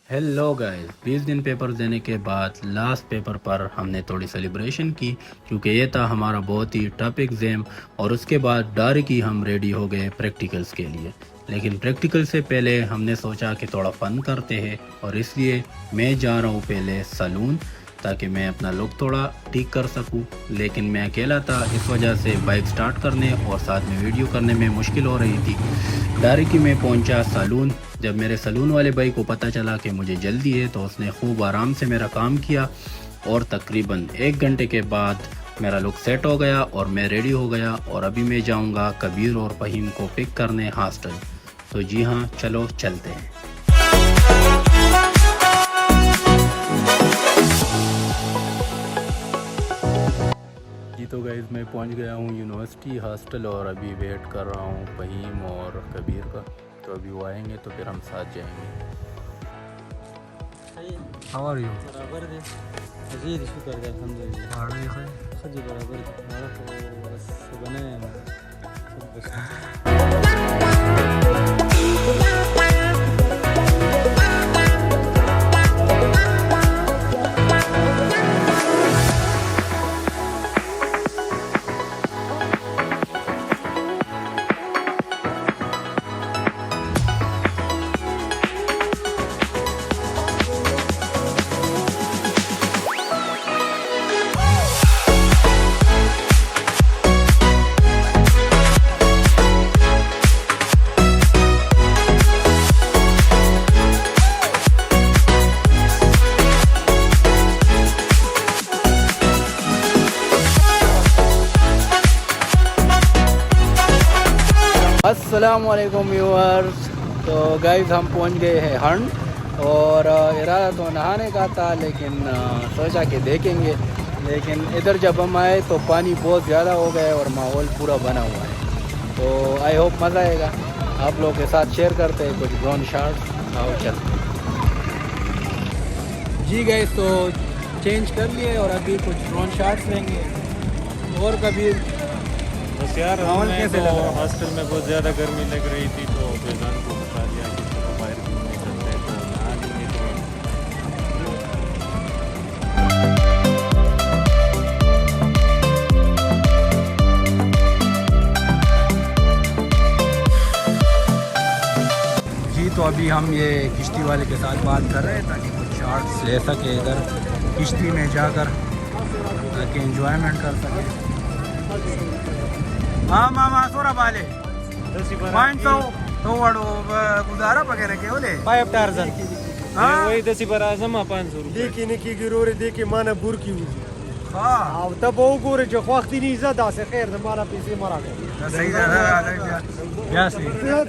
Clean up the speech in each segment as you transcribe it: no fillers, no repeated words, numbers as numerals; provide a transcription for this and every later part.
Hello guys, 20 दिन paper देने के बाद लास्ट पेपर पर हमने थोड़ी सेलिब्रेशन की क्योंकि ये था हमारा बहुत ही टफ एग्ज़ाम। और उसके बाद डायरेक्ट ही हम रेडी हो गए प्रैक्टिकल्स के लिए। लेकिन प्रैक्टिकल से पहले हमने सोचा कि थोड़ा फ़न करते हैं और इसलिए मैं जा रहा हूँ पहले सैलून ताकि मैं अपना लुक थोड़ा ठीक कर सकूं। लेकिन मैं अकेला था, इस वजह से बाइक स्टार्ट करने और साथ में वीडियो करने में मुश्किल हो रही थी। डायरेक्ट ही मैं पहुंचा सैलून। जब मेरे सैलून वाले भाई को पता चला कि मुझे जल्दी है तो उसने खूब आराम से मेरा काम किया और तकरीबन 1 घंटे के बाद मेरा लुक सेट हो गया और मैं रेडी हो गया। और अभी मैं जाऊंगा कबीर और फहीम को पिक करने हॉस्टल। तो जी हाँ, चलो चलते हैं। जी तो गाइस, मैं पहुंच गया हूँ यूनिवर्सिटी हॉस्टल और अभी वेट कर रहा हूँ फहीम और कबीर का। तो अभी वो आएंगे तो फिर हम साथ जाएंगे। How are you? बराबर दे जी शुक्र है अल्हम्दुलिल्लाह। आड़े है सजी बराबर हमारा तो बस बने सब बस। अस्सलामुअलैकुम व्यूअर्स। तो गाइस, हम पहुंच गए हैं हंड और इरादा तो नहाने का था लेकिन सोचा कि देखेंगे। लेकिन इधर जब हम आए तो पानी बहुत ज़्यादा हो गया और माहौल पूरा बना हुआ है। तो आई होप मज़ा आएगा। आप लोगों के साथ शेयर करते हैं कुछ ड्रोन शॉट्स। आओ चलते जी गाइस, तो चेंज कर लिए और अभी कुछ ड्रोन शॉट्स लेंगे। और कभी बस यार, माहौल हमें कैसे तो लग रहा है? हॉस्टल में बहुत ज़्यादा गर्मी लग रही थी तो फैजान को बता दिया कि चलो बाहर घूमने चलते हैं। तो नहा लेंगे जी। तो अभी हम ये किश्ती वाले के साथ बात कर रहे हैं ताकि कुछ शॉट्स ले सके इधर किश्ती में जाकर, ताकि एंजॉयमेंट कर सके। हाँ मामा सोरा बाले पॉइंट तो वड़ो गुजारा वगैरह के बोले 5 टार्जन वही 10 बरा जमा 500 रुपये देखिए की गिरोरे देखिए माना बुर की हुई। हाँ अब तब वो गोरे जो वक्ती नहीं ज़्यादा से खैर हमारा पैसे मरा गए। सही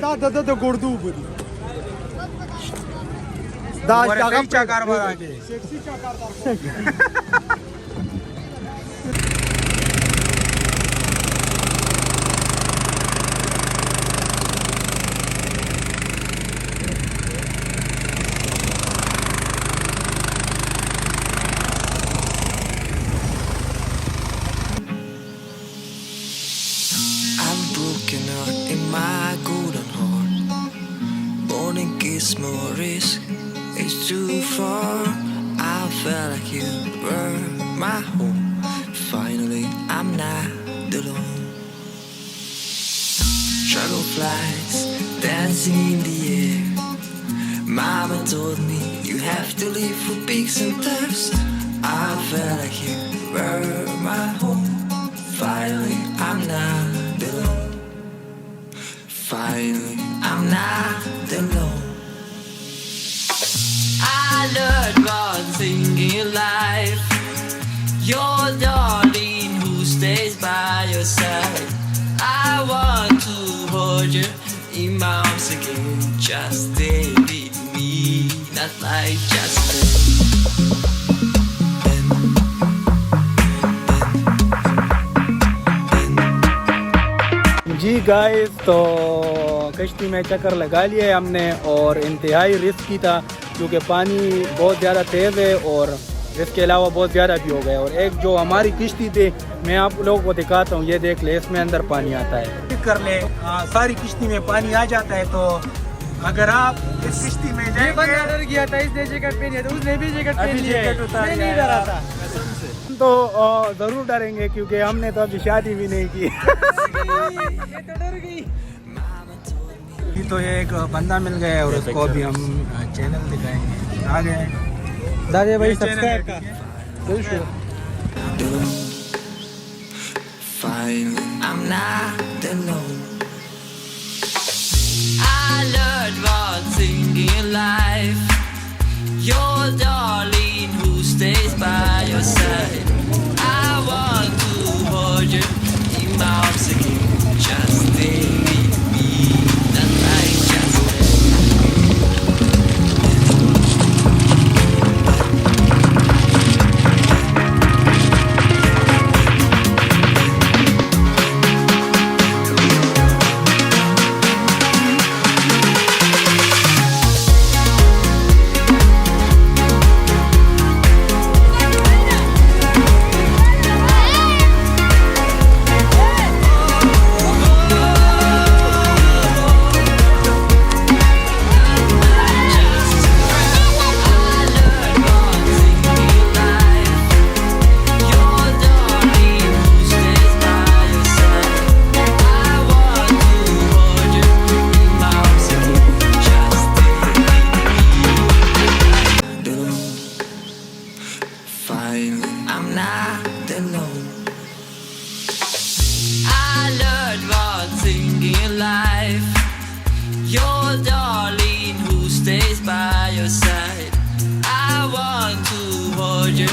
दा गुर्दू बुरी चाकार बना के sexy चाकार Broken out in my golden heart. Morning kiss, more risk. It's too far. I felt like you were my home. Finally, I'm not alone. Dragonflies dancing in the air. Mama told me you have to live for peaks and thirst. I felt like you were my home. Finally, I'm not alone. Finally, I'm not alone. I learned one thing in life. Your darling who stays by your side. I want to hold you in my arms again. Just stay with me, not like just जी guys, तो कश्ती में चक्कर लगा लिए हमने और इंतहाई रिस्की था क्योंकि पानी बहुत ज़्यादा तेज़ है और इसके अलावा बहुत ज़्यादा भी हो गया। और एक जो हमारी किश्ती थी, मैं आप लोगों को दिखाता हूँ, ये देख ले, इसमें अंदर पानी आता है। कर ले, सारी किश्ती में पानी आ जाता है तो अगर आप इस किश्ती में जाएंगे ऑर्डर किया था, इसने जैकेट पहनी है तो उसने भी जैकेट अभी पहनी है। जैकेट उतार मैं लिया नहीं डरा यार, था। कसम से। तो जरूर डरेंगे क्योंकि हमने तो अभी शादी भी नहीं की। ये तो डर गई। तो ये एक बंदा मिल गया है और उसको भी हम चैनल दिखाएंगे। आ गए दादा भाई ये चैनल सब्सक्राइब का Finally, I'm not alone. I learned one thing in life. Your darling who stays by your side. I want to hold you in my arms again. Just stay with me. That I just finally, I'm not alone. I learned one thing in life. Your darling who stays by your side. I want to hold you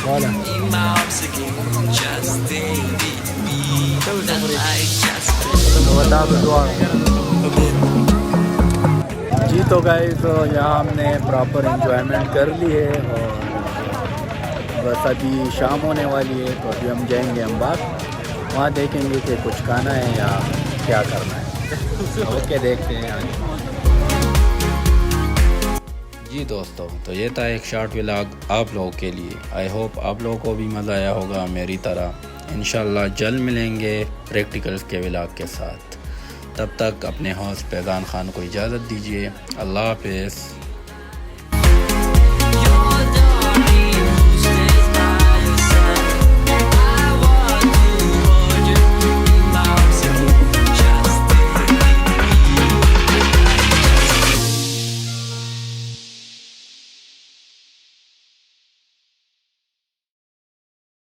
in my arms again. Just stay with me. That I just जी तो guys यहाँ हमने proper enjoyment कर ली है और बस अभी शाम होने वाली है तो अभी हम जाएंगे हम बाग, वहाँ देखेंगे कि कुछ खाना है या क्या करना है। ओके देखते हैं आज। जी दोस्तों, तो ये था एक शॉर्ट व्लॉग आप लोगों के लिए। आई होप आप लोगों को भी मज़ा आया होगा मेरी तरह। इंशाल्लाह जल्द मिलेंगे प्रैक्टिकल्स के व्लॉग के साथ। तब तक अपने होस्ट फैज़ान खान को इजाज़त दीजिए। अल्लाह हाफ़िज़।